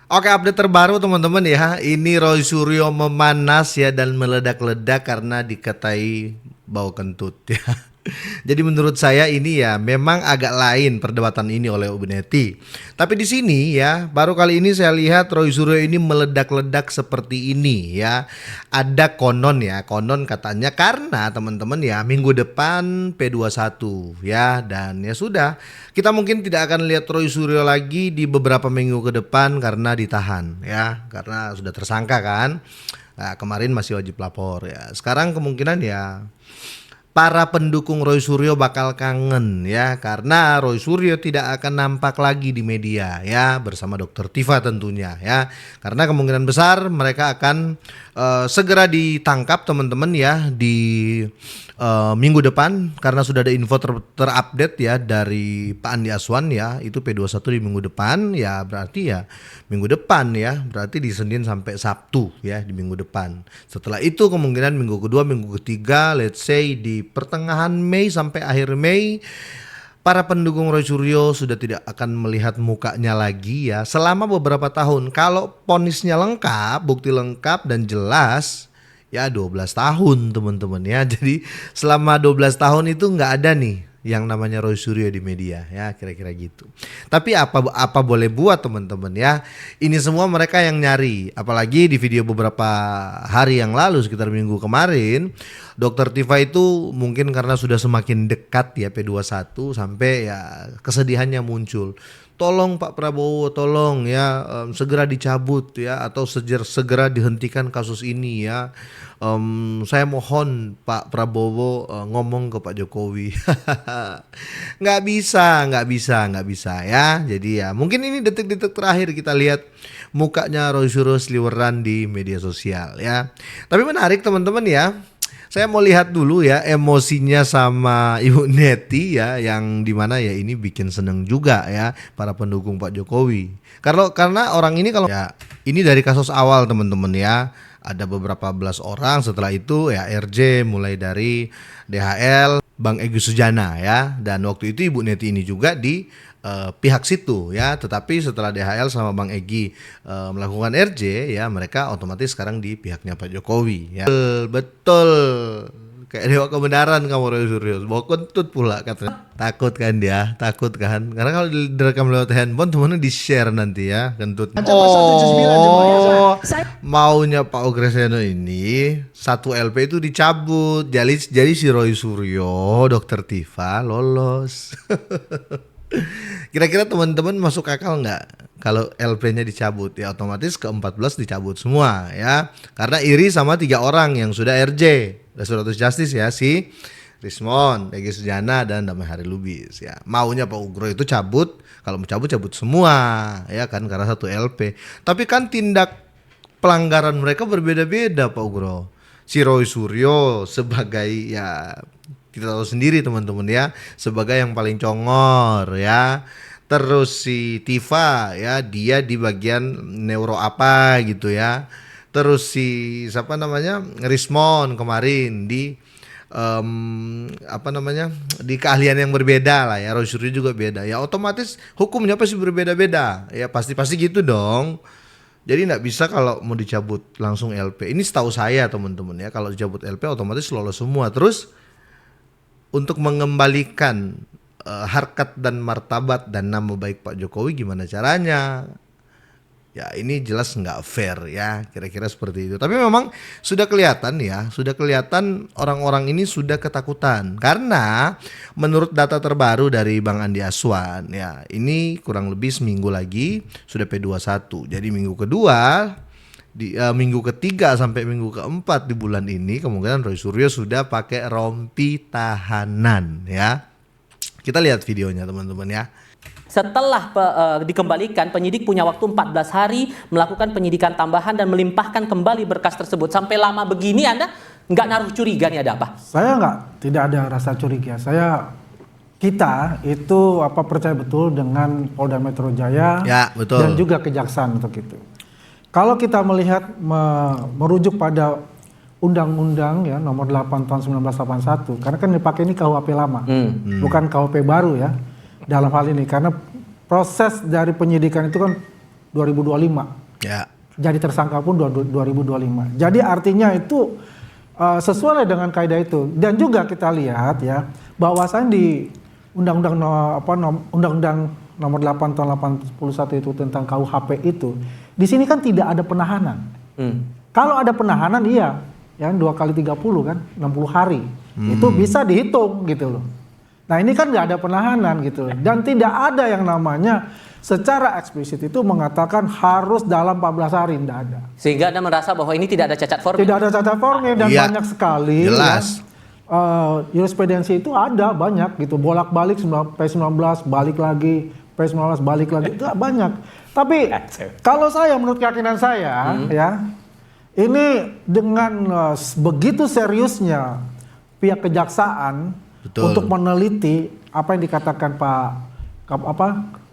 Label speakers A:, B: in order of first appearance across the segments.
A: Oke, update terbaru teman-teman ya. Ini Roy Suryo memanas ya dan meledak-ledak karena dikatai bau kentut ya. Jadi menurut saya ini ya memang agak lain perdebatan ini oleh Ubeneti. Tapi di sini ya baru kali ini saya lihat Roy Suryo ini meledak-ledak seperti ini ya. Ada konon ya, konon katanya karena teman-teman ya minggu depan P21 ya, dan ya sudah, kita mungkin tidak akan lihat Roy Suryo lagi di beberapa minggu ke depan karena ditahan ya, karena sudah tersangka kan. Nah, kemarin masih wajib lapor ya. Sekarang kemungkinan ya para pendukung Roy Suryo bakal kangen ya, karena Roy Suryo tidak akan nampak lagi di media ya bersama Dokter Tiva tentunya ya, karena kemungkinan besar mereka akan segera ditangkap teman-teman ya di minggu depan, karena sudah ada info terupdate ya dari Pak Andi Aswan ya, itu P21 di minggu depan ya, berarti ya minggu depan ya, berarti di Senin sampai Sabtu ya di minggu depan. Setelah itu kemungkinan minggu kedua, minggu ketiga, let's say di pertengahan Mei sampai akhir Mei, para pendukung Roy Suryo sudah tidak akan melihat mukanya lagi ya selama beberapa tahun. Kalau ponisnya lengkap, bukti lengkap dan jelas ya 12 tahun teman-teman ya. Jadi selama 12 tahun itu nggak ada nih yang namanya Roy Suryo di media ya, kira-kira gitu. Tapi apa boleh buat teman-teman ya. Ini semua mereka yang nyari. Apalagi di video beberapa hari yang lalu, sekitar minggu kemarin, Dokter Tiva itu mungkin karena sudah semakin dekat ya P21 sampai ya kesedihannya muncul. Tolong Pak Prabowo, tolong ya segera dicabut ya, atau segera dihentikan kasus ini ya. Saya mohon Pak Prabowo ngomong ke Pak Jokowi. nggak bisa ya. Jadi ya mungkin ini detik-detik terakhir kita lihat mukanya Roy Suryo seliweran di media sosial ya. Tapi menarik teman-teman ya. Saya mau lihat dulu ya emosinya sama Ibu Neti ya, yang dimana ya ini bikin seneng juga ya para pendukung Pak Jokowi. Karena orang ini kalau ya ini dari kasus awal teman-teman ya, ada beberapa belas orang, setelah itu ya RJ, mulai dari DHL, Bang Egy Sujana ya, dan waktu itu Ibu Neti ini juga di pihak situ ya, tetapi setelah DHL sama Bang Egy melakukan RJ ya, mereka otomatis sekarang di pihaknya Pak Jokowi ya. Betul, kayak dewa kebenaran kamu Roy Suryo, bawa kentut pula katanya. Takut kan dia, takut kan, karena kalau direkam lewat handphone temennya di share nanti ya kentutnya. Oh, maunya Pak Ogreseno ini satu LP itu dicabut, jadi si Roy Suryo, Dokter Tiva lolos. Kira-kira teman-teman masuk akal nggak kalau LP-nya dicabut? Ya otomatis ke-14 dicabut semua ya, karena iri sama 3 orang yang sudah RJ, Restoratif Justice ya, si Rismon, Egy Sujana, dan Damai Hari Lubis ya. Maunya Pak Ugro itu cabut, kalau mau cabut semua ya kan, karena satu LP. Tapi kan tindak pelanggaran mereka berbeda-beda Pak Ugro. Si Roy Suryo sebagai ya, kita tahu sendiri teman-teman ya, sebagai yang paling congor ya. Terus si Tiva ya, dia di bagian neuro apa gitu ya. Terus si siapa namanya, Rismon kemarin di apa namanya, di keahlian yang berbeda lah ya. Roy Suryo juga beda ya, otomatis hukumnya pasti berbeda-beda ya, pasti gitu dong. Jadi nggak bisa kalau mau dicabut langsung LP. Ini setahu saya teman-teman ya, kalau dicabut LP otomatis lolos semua. Terus untuk mengembalikan harkat dan martabat dan nama baik Pak Jokowi gimana caranya? Ya ini jelas nggak fair ya, kira-kira seperti itu. Tapi memang sudah kelihatan ya, sudah kelihatan orang-orang ini sudah ketakutan. Karena menurut data terbaru dari Bang Andi Aswan ya, ini kurang lebih seminggu lagi sudah P21. Jadi minggu kedua, di minggu ketiga sampai minggu keempat di bulan ini kemungkinan Roy Suryo sudah pakai rompi tahanan ya. Kita lihat videonya teman-teman ya.
B: Setelah dikembalikan, penyidik punya waktu 14 hari melakukan penyidikan tambahan dan melimpahkan kembali berkas tersebut. Sampai lama begini Anda nggak naruh curiga nih ada apa?
C: Saya tidak ada rasa curiga. Kita itu percaya betul dengan Polda Metro Jaya
A: ya, betul.
C: Dan juga Kejaksaan untuk itu. Kalau kita melihat merujuk pada Undang-Undang ya nomor 8 tahun 1981, karena kan dipakai ini KUHP lama, bukan KUHP baru ya dalam hal ini, karena proses dari penyidikan itu kan 2025.
A: Ya.
C: Jadi tersangka pun 2025. Jadi artinya itu sesuai dengan kaidah itu. Dan juga kita lihat ya bahwasan di Undang-Undang nomor 8 tahun 81 itu tentang KUHP itu, di sini kan tidak ada penahanan. Kalau ada penahanan iya, ya 2 kali 30 kan 60 hari. Itu bisa dihitung gitu loh. Nah ini kan nggak ada penahanan gitu loh. Dan tidak ada yang namanya secara eksplisit itu mengatakan harus dalam 14 hari, tidak ada.
B: Sehingga Anda merasa bahwa ini tidak ada cacat formil.
C: Tidak ada cacat formil dan
A: Iya,
C: banyak sekali.
A: jelas.
C: Jurisprudensi itu ada banyak gitu, bolak-balik P19 balik lagi, P19 balik lagi, itu banyak. Tapi kalau saya menurut keyakinan saya ya, ini dengan begitu seriusnya pihak kejaksaan
A: Betul.
C: untuk meneliti apa yang dikatakan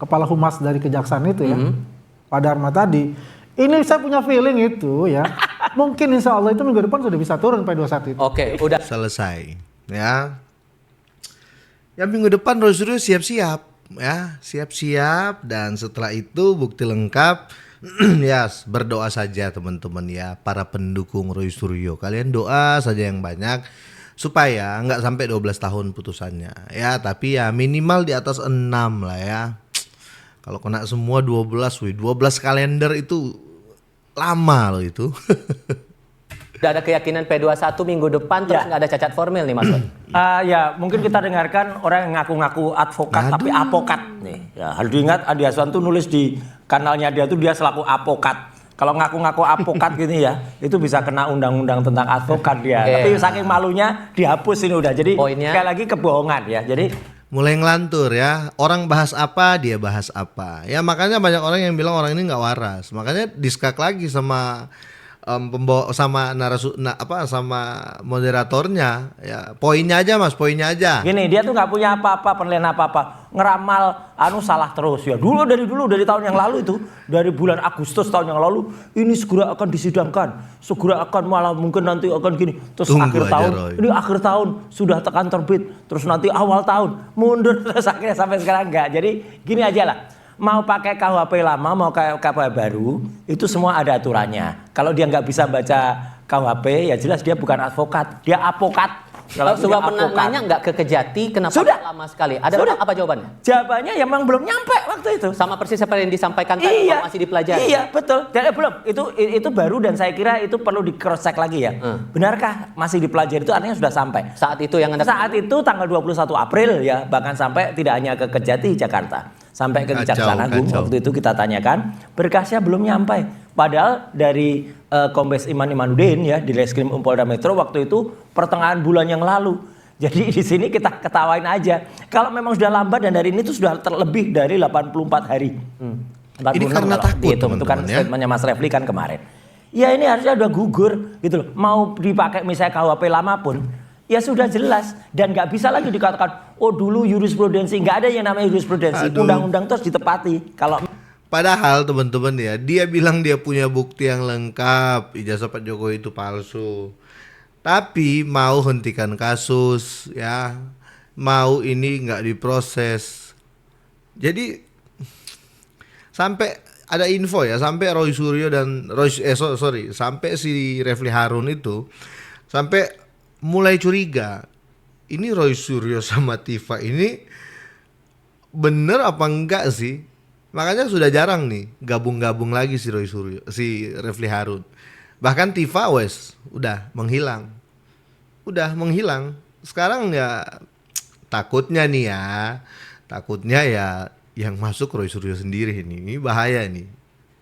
C: Kepala Humas dari kejaksaan itu ya, Pak Dharma tadi, ini saya punya feeling itu ya, mungkin insya Allah itu minggu depan sudah bisa turun P21 itu.
B: Oke, udah.
A: Selesai ya. Ya minggu depan Roy Suryo siap-siap ya, siap-siap, dan setelah itu bukti lengkap. Ya berdoa saja teman-teman ya, para pendukung Roy Suryo, kalian doa saja yang banyak supaya nggak sampai 12 tahun putusannya ya, tapi ya minimal di atas 6 lah ya. Kalau kena semua 12 kalender itu lama loh itu.
B: Udah ada keyakinan P21 minggu depan terus nggak ada cacat formil nih Mas Wan.
D: Ya mungkin kita dengarkan orang yang ngaku-ngaku advokat tapi apokat nih. Ya, harus diingat Andi Aswan tuh nulis di kanalnya dia tuh dia selaku apokat. Kalau ngaku-ngaku apokat gini ya, itu bisa kena undang-undang tentang advokat dia. Tapi saking malunya dihapus ini udah. Jadi
B: poinnya,
D: sekali lagi kebohongan ya. Jadi
A: mulai ngelantur ya, orang bahas apa dia bahas apa ya, makanya banyak orang yang bilang orang ini nggak waras, makanya diskak lagi sama sama sama moderatornya ya, poinnya aja mas, poinnya aja.
D: gini, dia tuh nggak punya apa-apa, penilaian apa-apa, ngeramal salah terus ya. Dari tahun yang lalu itu, dari bulan Agustus tahun yang lalu, ini segera akan disidangkan, segera akan malah mungkin nanti akan gini, terus
A: Tunggu
D: akhir
A: aja,
D: tahun,
A: Roy.
D: ini akhir tahun sudah tekan terbit, terus nanti awal tahun mundur, terus akhirnya sampai sekarang enggak. Jadi gini aja lah. Mau pakai KUHP lama, mau pakai KUHP baru, itu semua ada aturannya. Kalau dia nggak bisa baca KUHP, ya jelas dia bukan advokat, dia apokat. Kalau
B: Coba
D: dia
B: pernah
D: apokat.
B: nanya nggak ke Kejati kenapa
D: Sudah.
B: lama sekali? Ada
D: Sudah.
B: apa jawabannya?
D: Jawabannya ya memang belum nyampe waktu itu.
B: Sama persis seperti yang disampaikan tadi, masih dipelajari.
D: Iya, betul. Dan belum. Itu baru dan saya kira itu perlu di cross check lagi ya. Benarkah masih dipelajari, itu artinya sudah sampai.
B: Saat itu yang Anda
D: Saat itu tanggal 21 April ya, bahkan sampai tidak hanya ke Kejati Jakarta, sampai ke Kejaksaan Agung.
A: Kacau.
D: Waktu itu kita tanyakan, berkasnya belum nyampe. Padahal dari Kombes Iman Imanuddin ya di Reskrim Polda Metro waktu itu pertengahan bulan yang lalu. Jadi di sini kita ketawain aja. Kalau memang sudah lambat dan hari ini itu sudah terlebih dari 84 hari. 46
A: Ini karena
D: kalau
A: takut,
D: dihitung. Itu kan
A: teman-teman, ya.
D: statementnya Mas Refli kan kemarin. Ya ini harusnya udah gugur gitu loh. Mau dipakai misalnya KUHP lama pun, ya sudah jelas. Dan nggak bisa lagi dikatakan, oh dulu jurisprudensi. Nggak ada yang namanya jurisprudensi.
A: Aduh.
D: Undang-undang terus ditepati. Kalau
A: Padahal teman-teman ya, dia bilang dia punya bukti yang lengkap, ijazah Pak Jokowi itu palsu. Tapi mau hentikan kasus ya, mau ini nggak diproses. Jadi sampai ada info ya, sampai Roy Suryo dan sampai si Refli Harun itu sampai mulai curiga. Ini Roy Suryo sama Tifa ini bener apa enggak sih? Makanya sudah jarang nih gabung-gabung lagi si Roy Suryo, si Refli Harun. Bahkan Tifa udah menghilang. Sekarang ya takutnya ya yang masuk Roy Suryo sendiri ini bahaya nih.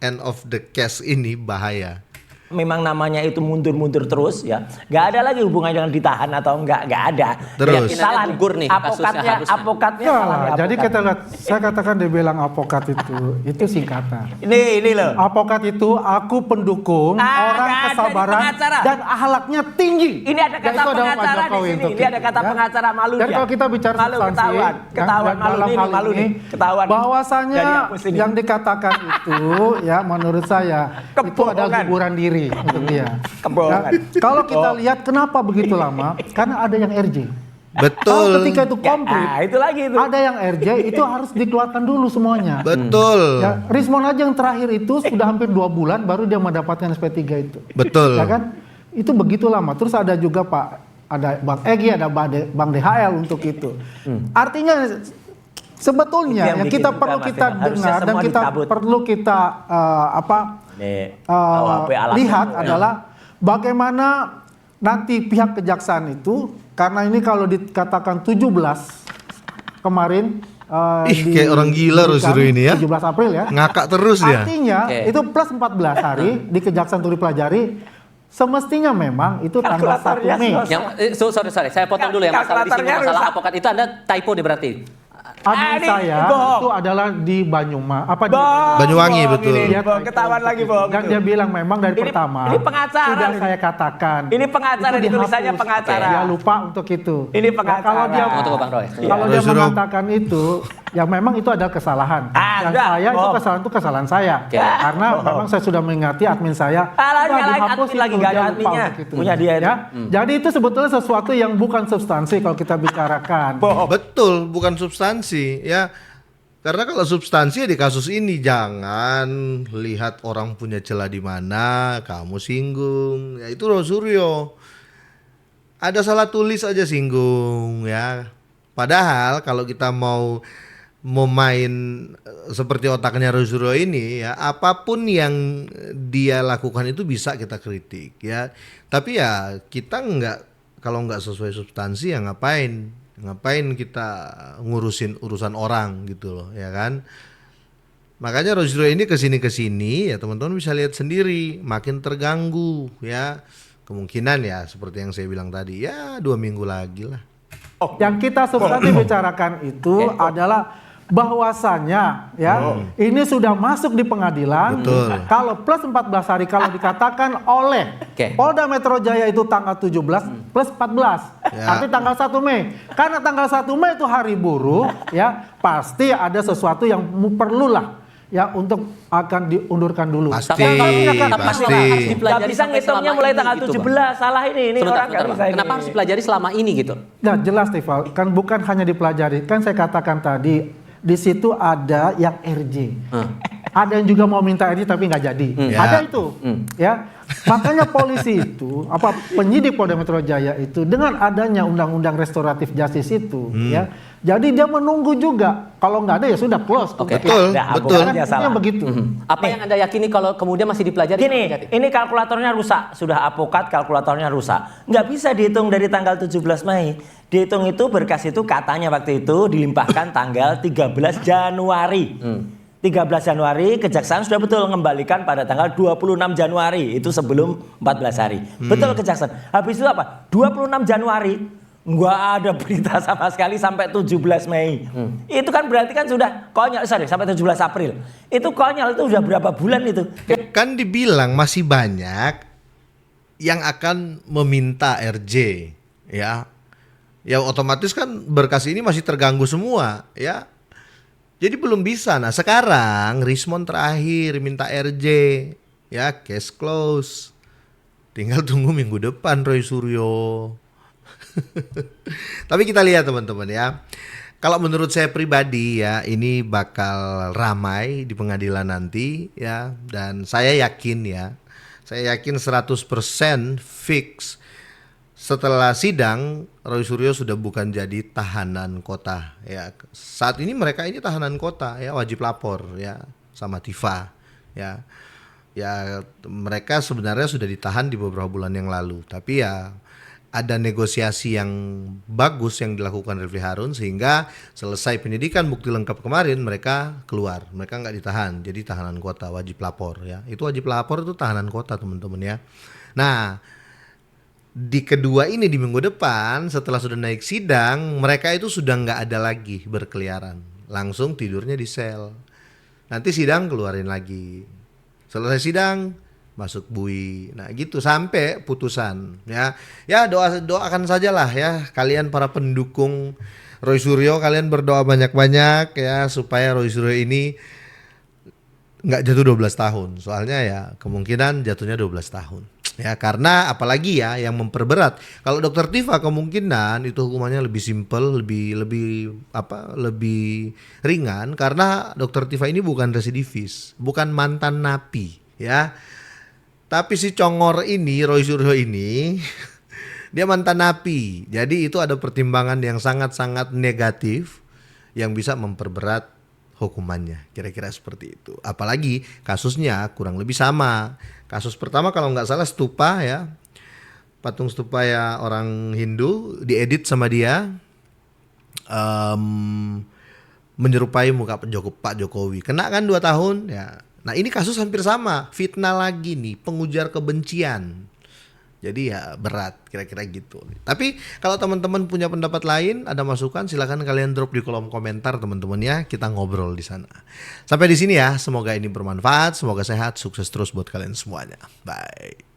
A: End of the case ini bahaya.
D: memang namanya itu mundur-mundur terus ya, nggak ada lagi hubungannya dengan ditahan atau nggak ada.
A: Terus.
D: Ya, salah
B: Gugur nih kasusnya harusnya.
D: Apokatnya
C: Ya,
D: salah nih,
C: jadi
D: apokat.
C: kita lihat, saya katakan dia bilang apokat itu singkatan.
D: Ini loh.
C: Apokat itu aku pendukung
D: Ah,
C: orang
D: nggak ada di
C: kesabaran
D: pengacara.
C: dan akhlaknya tinggi.
D: Ini ada kata
C: Yaitu adalah Pak
D: pengacara di
C: Jokowi
D: sini.
C: untuk
D: Ini ada
C: itu,
D: kata
C: ya.
D: pengacara malu
C: Dan
D: ya.
C: kalau kita bicara
D: Malu,
C: substansi,
D: ketahuan malu
C: dalam
D: nih,
C: hal
D: malu
C: ini,
D: nih, ketahuan.
C: bahwasanya
D: Jadi hapus ini.
C: yang dikatakan itu ya menurut saya itu adalah
D: Kebohongan.
C: hiburan diri untuk dia.
D: Kebohongan.
C: Ya, kalau kita lihat kenapa begitu lama, karena ada yang RJ.
A: Betul.
C: Kalau ketika itu komplit,
D: itu lagi itu.
C: ada yang RJ itu harus dikeluarkan dulu semuanya.
A: Betul.
C: Ya, Rismon aja yang terakhir itu sudah hampir 2 bulan baru dia mendapatkan SP3 itu.
A: Betul.
C: Ya kan? Itu begitu lama. Terus ada juga ada Bang Egy, ada Bang DHL untuk itu. Artinya sebetulnya
D: Itu yang
C: yang
D: bikin
C: kita
D: juga,
C: perlu
D: Mas,
C: kita
D: ya. Harusnya
C: dengar dan
D: semua
C: kita
D: dicabut.
C: perlu kita
D: KUHP alasan
C: lihat
D: itu, ya.
C: adalah bagaimana nanti pihak kejaksaan itu, karena ini kalau dikatakan 17 kemarin
A: Kayak orang gila Rosuru ini ya.
C: 17 April ya.
A: Ngakak terus dia.
C: Artinya
B: Oke.
C: itu plus 14 hari di kejaksaan turut pelajari, semestinya memang itu tanggal 1
D: Kalkulatornya
C: Mei.
B: Sorry, saya potong dulu ya masalah disinggung
D: Kalkulatornya
B: masalah
D: rusak.
B: avokat itu Anda typo deh berarti.
C: Admin
D: ini
C: saya
D: bohong.
C: itu adalah di
A: Banyuwangi, betul.
D: Ini,
C: Dia
D: bohong, ketahuan lagi bohong.
C: Dan
D: itu.
C: dia bilang memang dari
D: Ini-
C: pertama
D: ini pengacara
C: sudah
D: ini.
C: saya katakan.
D: Ini pengacara,
C: itu
D: tulisannya
C: dihapus.
D: pengacara.
C: Dia lupa untuk itu.
D: Ini
C: Ya,
D: pengacara.
C: kalau dia
B: Tunggu, Bang Roy.
C: kalau dia
A: Roy Suryo.
C: mengatakan itu, ya memang itu adalah kesalahan. Yang
D: Enggak,
C: saya
D: bohong.
C: itu kesalahan saya.
B: Oke.
C: Karena memang saya sudah mengingati admin saya.
D: Alah,
C: sudah
D: nyalain
C: dihapus
D: admin lagi,
C: itu,
D: nggak
C: dia
D: ada
C: lupa
D: adminnya.
C: untuk itu.
D: Punya dia itu.
C: Ya? Jadi itu sebetulnya sesuatu yang bukan substansi kalau kita bicarakan.
A: Betul, bukan substansi ya. Karena kalau substansi ya di kasus ini jangan lihat orang punya celah di mana kamu singgung. Ya itu Rosuryo. Ada salah tulis aja singgung ya. Padahal kalau kita mau main seperti otaknya Rosuryo ini ya, apapun yang dia lakukan itu bisa kita kritik ya. Tapi ya kita kalau nggak sesuai substansi ya ngapain kita ngurusin urusan orang gitu loh ya kan. Makanya Rosuryo ini kesini ya teman-teman bisa lihat sendiri makin terganggu ya. Kemungkinan ya seperti yang saya bilang tadi ya 2 minggu lagi lah.
C: Yang kita substansi bicarakan itu adalah bahwasanya ya ini sudah masuk di pengadilan.
A: Betul.
C: Kalau plus 14 hari kalau dikatakan oleh
B: Oke.
C: Polda Metro Jaya itu tanggal 17 plus 14.
A: Ya.
C: Arti tanggal 1 Mei. Karena tanggal 1 Mei itu hari buruh ya, pasti ada sesuatu yang perlulah ya untuk akan diundurkan dulu.
A: Pasti,
B: Tapi
A: pasti.
B: harus dipelajari
D: Nggak bisa
B: sampai
D: ngitungnya
B: selama
D: mulai
B: ini
D: tanggal
B: gitu,
D: 17.
B: Bang.
D: Salah ini orang
B: Sebentar,
D: nggak bisa
B: Bang.
D: ini.
B: Kenapa harus dipelajari selama ini gitu?
C: Nah jelas Tival, kan bukan hanya dipelajari, kan saya katakan tadi di situ ada yang RJ, ada yang juga mau minta RJ tapi nggak jadi,
A: Ya.
C: ada itu, ya. Makanya polisi itu, penyidik Polda Metro Jaya itu dengan adanya undang-undang restoratif justice itu, ya, jadi dia menunggu juga. Kalau nggak ada ya sudah close.
B: Oke.
A: Betul,
D: Nah,
A: betul.
D: bukan dia salah.
C: Begitu.
B: Apa yang Anda yakini kalau kemudian masih dipelajari?
D: Gini,
B: Jati?
D: ini kalkulatornya rusak. Sudah avokat, kalkulatornya rusak. Nggak bisa dihitung dari tanggal 17 Mei. Dihitung itu berkas itu katanya waktu itu dilimpahkan tanggal 13 Januari. 13 Januari kejaksaan sudah betul mengembalikan pada tanggal 26 Januari. Itu sebelum 14 hari. Betul kejaksaan. Habis itu apa? 26 Januari nggak ada berita sama sekali sampai 17 Mei. Itu kan berarti kan sudah konyol, sampai 17 April. Itu konyol, itu udah berapa bulan itu?
A: Kan dibilang masih banyak yang akan meminta RJ ya. Ya otomatis kan berkas ini masih terganggu semua ya. Jadi belum bisa. Nah sekarang Rismon terakhir minta RJ ya, case close. Tinggal tunggu minggu depan Roy Suryo. Tapi kita lihat teman-teman ya. Kalau menurut saya pribadi ya, ini bakal ramai di pengadilan nanti ya, dan saya yakin ya. Saya yakin 100% fix setelah sidang Roy Suryo sudah bukan jadi tahanan kota ya. Saat ini mereka ini tahanan kota ya, wajib lapor ya sama Tifa ya. Ya mereka sebenarnya sudah ditahan di beberapa bulan yang lalu, tapi ya ada negosiasi yang bagus yang dilakukan Refli Harun sehingga selesai penyidikan bukti lengkap kemarin mereka keluar, mereka nggak ditahan, jadi tahanan kota wajib lapor ya. Itu wajib lapor itu tahanan kota teman-teman ya. Nah di kedua ini di minggu depan setelah sudah naik sidang mereka itu sudah nggak ada lagi berkeliaran, langsung tidurnya di sel. Nanti sidang keluarin lagi, selesai sidang masuk bui. Nah gitu sampai putusan ya. Ya doakan sajalah ya kalian para pendukung Roy Suryo, kalian berdoa banyak-banyak ya supaya Roy Suryo ini nggak jatuh 12 tahun. Soalnya ya kemungkinan jatuhnya 12 tahun. Ya, karena apalagi ya yang memperberat. Kalau Dokter Tifa kemungkinan itu hukumannya lebih simpel, lebih ringan karena Dokter Tifa ini bukan residivis, bukan mantan napi, ya. Tapi si Congor ini, Roy Suryo ini dia mantan napi. Jadi itu ada pertimbangan yang sangat-sangat negatif yang bisa memperberat hukumannya, kira-kira seperti itu. Apalagi kasusnya kurang lebih sama. Kasus pertama kalau nggak salah stupa ya, patung stupa ya orang Hindu diedit sama dia menyerupai muka Pak Jokowi. Kena kan 2 tahun ya. Nah ini kasus hampir sama, fitnah lagi nih, pengujar kebencian. Jadi ya berat kira-kira gitu. Tapi kalau teman-teman punya pendapat lain, ada masukan silakan kalian drop di kolom komentar teman-teman ya. Kita ngobrol di sana. Sampai di sini ya. Semoga ini bermanfaat, semoga sehat, sukses terus buat kalian semuanya. Bye.